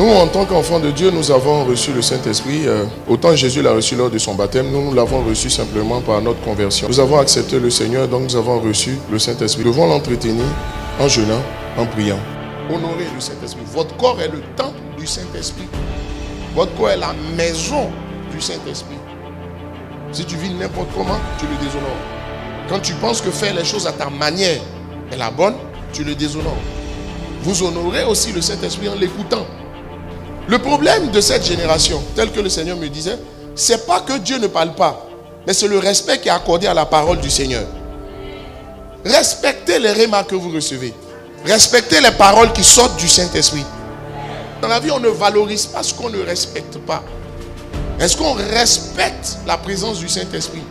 Nous, en tant qu'enfants de Dieu, nous avons reçu le Saint-Esprit. Autant Jésus l'a reçu lors de son baptême, nous l'avons reçu simplement par notre conversion. Nous avons accepté le Seigneur, donc nous avons reçu le Saint-Esprit. Nous devons l'entretenir en jeûnant, en priant. Honorez le Saint-Esprit. Votre corps est le temple du Saint-Esprit. Votre corps est la maison du Saint-Esprit. Si tu vis n'importe comment, tu le déshonores. Quand tu penses que faire les choses à ta manière est la bonne, tu le déshonores. Vous honorez aussi le Saint-Esprit en l'écoutant. Le problème de cette génération, tel que le Seigneur me disait, c'est pas que Dieu ne parle pas, mais c'est le respect qui est accordé à la parole du Seigneur. Respectez les rémas que vous recevez. Respectez les paroles qui sortent du Saint-Esprit. Dans la vie, on ne valorise pas ce qu'on ne respecte pas. Est-ce qu'on respecte la présence du Saint-Esprit?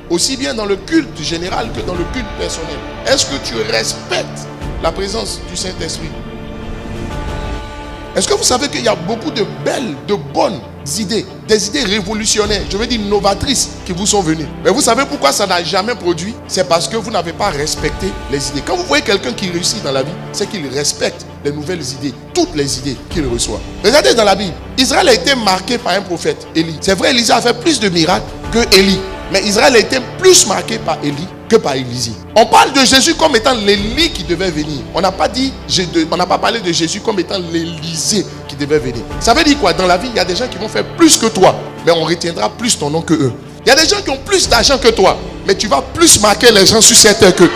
Aussi bien dans le culte général que dans le culte personnel. Est-ce que tu respectes la présence du Saint-Esprit? Est-ce que vous savez qu'il y a beaucoup de belles, de bonnes idées, des idées révolutionnaires, je veux dire novatrices, qui vous sont venues? Mais vous savez pourquoi ça n'a jamais produit? C'est parce que vous n'avez pas respecté les idées. Quand vous voyez quelqu'un qui réussit dans la vie, c'est qu'il respecte les nouvelles idées, toutes les idées qu'il reçoit. Regardez dans la Bible, Israël a été marqué par un prophète, Élie. C'est vrai, Élie a fait plus de miracles que Élie. Mais Israël a été plus marqué par Élie que par Élisée. On parle de Jésus comme étant l'Élie qui devait venir. On n'a pas parlé de Jésus comme étant l'Élysée qui devait venir. Ça veut dire quoi? Dans la vie, il y a des gens qui vont faire plus que toi, mais on retiendra plus ton nom que eux. Il y a des gens qui ont plus d'argent que toi, mais tu vas plus marquer les gens sur cette terre qu'eux.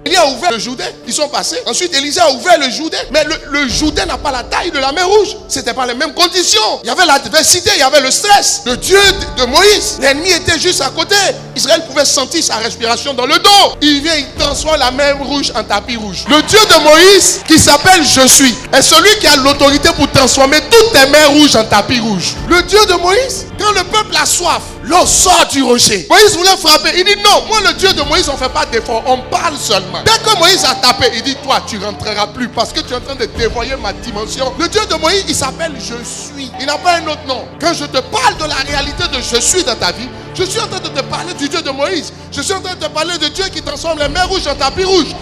Élie a ouvert le Jourdain, ils sont passés. Ensuite, Élisée a ouvert le Jourdain. Mais le Jourdain n'a pas la taille de la mer Rouge. C'était pas les mêmes conditions. Il y avait l'adversité, il y avait le stress. Le Dieu de Moïse, l'ennemi était juste à côté. Israël pouvait sentir sa respiration dans le dos. Il vient, il transforme la mer Rouge en tapis rouge. Le Dieu de Moïse, qui s'appelle Je suis, est celui qui a l'autorité pour transformer toutes les mers rouges en tapis rouge. Le Dieu de Moïse, quand le peuple a soif, l'eau sort du rocher. Moïse voulait frapper. Il dit non, moi le Dieu de Moïse, on ne fait pas d'effort, on parle seulement. Dès que Moïse a tapé, il dit toi tu rentreras plus parce que tu es en train de dévoyer ma dimension. Le Dieu de Moïse, il s'appelle Je suis. Il n'a pas un autre nom. Quand je te parle de la réalité de Je suis dans ta vie, je suis en train de te parler du Dieu de Moïse. Je suis en train de te parler de Dieu qui transforme les mers rouges en tapis rouge.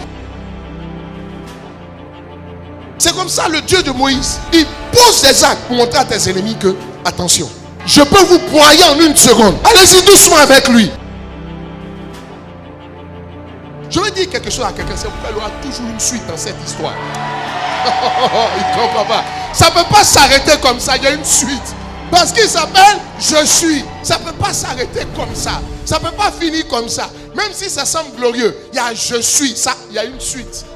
C'est comme ça le Dieu de Moïse. Il pose des actes pour montrer à tes ennemis que, attention, je peux vous broyer en une seconde. Allez-y doucement avec lui. Je vais dire quelque chose à quelqu'un, c'est pourquoi il y aura toujours une suite dans cette histoire. Il comprend pas. Ça ne peut pas s'arrêter comme ça, il y a une suite. Parce qu'il s'appelle Je suis. Ça ne peut pas s'arrêter comme ça. Ça ne peut pas finir comme ça. Même si ça semble glorieux, il y a Je suis. Ça, il y a une suite.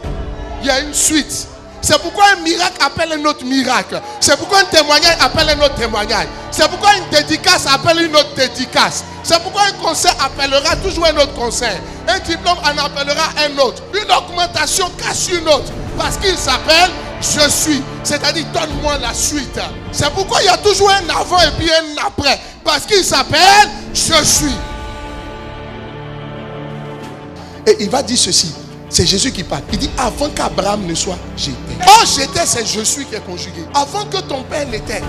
Il y a une suite. C'est pourquoi un miracle appelle un autre miracle. C'est pourquoi un témoignage appelle un autre témoignage. C'est pourquoi une dédicace appelle une autre dédicace. C'est pourquoi un concert appellera toujours un autre concert. Un diplôme en appellera un autre. Une augmentation cache une autre. Parce qu'il s'appelle Je suis. C'est-à-dire donne-moi la suite. C'est pourquoi il y a toujours un avant et puis un après. Parce qu'il s'appelle Je suis. Et il va dire ceci. C'est Jésus qui parle. Il dit avant qu'Abraham ne soit, j'étais. Oh, j'étais, c'est Je suis qui est conjugué. Avant que ton père n'était,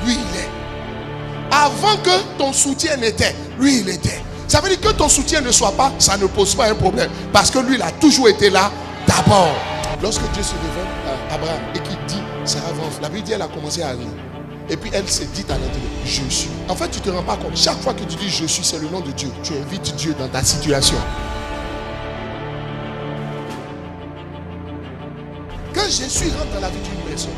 lui il est. Avant que ton soutien n'était, lui il était. Ça veut dire que ton soutien ne soit pas, ça ne pose pas un problème. Parce que lui il a toujours été là d'abord. Lorsque Dieu se révèle à Abraham et qu'il dit, Sarah va, la Bible dit elle a commencé à rire. Et puis elle s'est dit à l'intérieur, je suis. En fait tu ne te rends pas compte. Chaque fois que tu dis je suis, c'est le nom de Dieu. Tu invites Dieu dans ta situation. Quand Jésus rentre dans la vie d'une personne,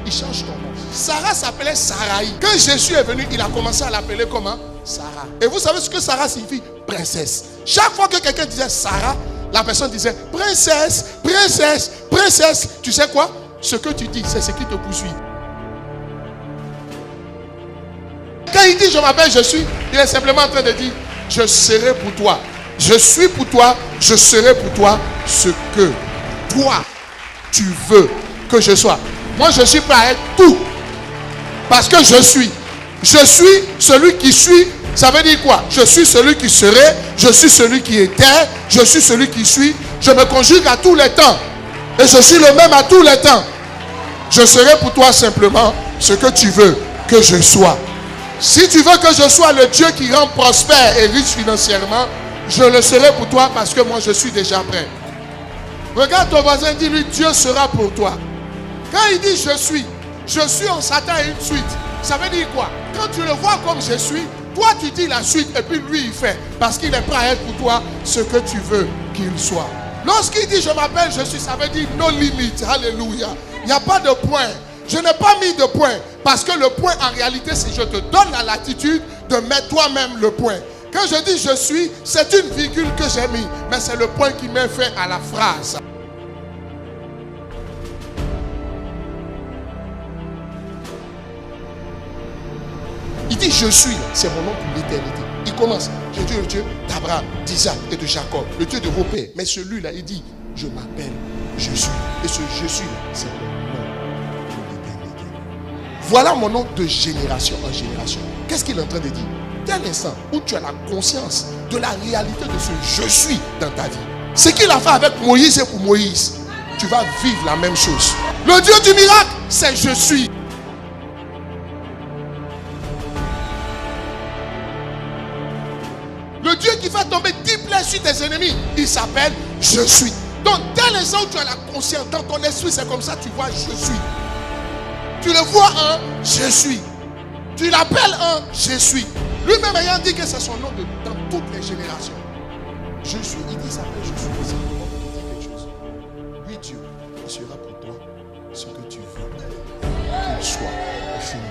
il change ton nom. Sarah s'appelait Saraï. Quand Jésus est venu, il a commencé à l'appeler comment? Sarah. Et vous savez ce que Sarah signifie? Princesse. Chaque fois que quelqu'un disait Sarah, la personne disait princesse, princesse, princesse. Tu sais quoi? Ce que tu dis, c'est ce qui te poursuit. Quand il dit je m'appelle je suis, il est simplement en train de dire je serai pour toi. Je suis pour toi, je serai pour toi ce que toi tu veux que je sois. Moi je suis prêt à être tout. Parce que je suis. Je suis celui qui suis. Ça veut dire quoi? Je suis celui qui serait. Je suis celui qui était. Je suis celui qui suis. Je me conjugue à tous les temps. Et je suis le même à tous les temps. Je serai pour toi simplement ce que tu veux que je sois. Si tu veux que je sois le Dieu qui rend prospère et riche financièrement, je le serai pour toi parce que moi je suis déjà prêt. Regarde ton voisin, dis-lui, Dieu sera pour toi. Quand il dit je suis en Satan et une suite. Ça veut dire quoi? Quand tu le vois comme je suis, toi tu dis la suite et puis lui il fait. Parce qu'il est prêt à être pour toi ce que tu veux qu'il soit. Lorsqu'il dit je m'appelle je suis, ça veut dire no limit. Alléluia. Il n'y a pas de point. Je n'ai pas mis de point. Parce que le point en réalité c'est je te donne la latitude de mettre toi-même le point. Quand je dis je suis, c'est une virgule que j'ai mis. Mais c'est le point qui met fin à la phrase. Il dit je suis, c'est mon nom pour l'éternité. Il commence, je suis le Dieu d'Abraham, d'Isaac et de Jacob, le Dieu de vos pères. Mais celui-là, il dit, je m'appelle, je suis. Et ce je suis, c'est mon nom pour l'éternité. Voilà mon nom de génération en génération. Qu'est-ce qu'il est en train de dire? Dès l'instant où tu as la conscience de la réalité de ce je suis dans ta vie, ce qu'il a fait avec Moïse et pour Moïse, tu vas vivre la même chose. Le Dieu du miracle, c'est je suis. Le Dieu qui fait tomber 10 plaies sur tes ennemis, il s'appelle je suis. Donc dès l'instant où tu as la conscience, dans ton esprit, c'est comme ça, tu vois je suis. Tu le vois un je suis. Tu l'appelles un je suis. Lui-même ayant dit que c'est son nom dans toutes les générations. Je suis, il dit, il s'appelle je suis. C'est le nom qui dit quelque chose. Lui, Dieu, il sera pour toi ce que tu veux qu'il soit. Fini.